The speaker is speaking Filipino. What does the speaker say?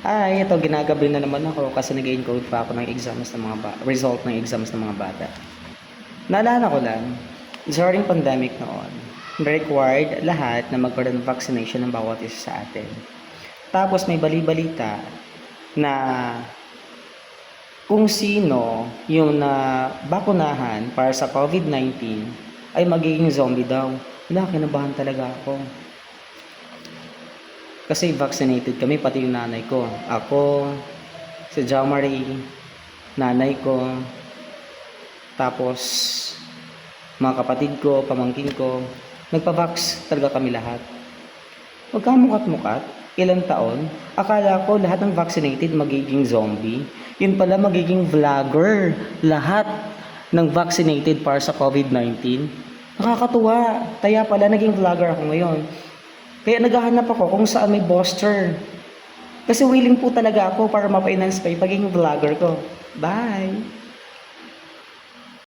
Ay, ito ginagabi na naman ako kasi nag-encode pa ako ng exams ng mga result ng exams ng mga bata. Naalala ko lang, during pandemic noon, required lahat na magkaroon ng vaccination ng bawat isa sa atin. Tapos may bali-balita na kung sino yung na bakunahan para sa COVID-19 ay magiging zombie daw. Wala, kinabahan talaga ako. Kasi vaccinated kami, pati yung nanay ko. Ako, si Jamari, nanay ko, tapos mga kapatid ko, pamangkin ko, nagpa-vax talaga kami lahat. Magkamukat-mukat, ilang taon, akala ko lahat ng vaccinated magiging zombie. Yun pala magiging vlogger, lahat ng vaccinated para sa COVID-19. Nakakatuwa, kaya pala naging vlogger ako ngayon. Kaya naghahanap ako kung saan may booster. Kasi willing po talaga ako para ma-finance pa yung pagiging vlogger ko. Bye!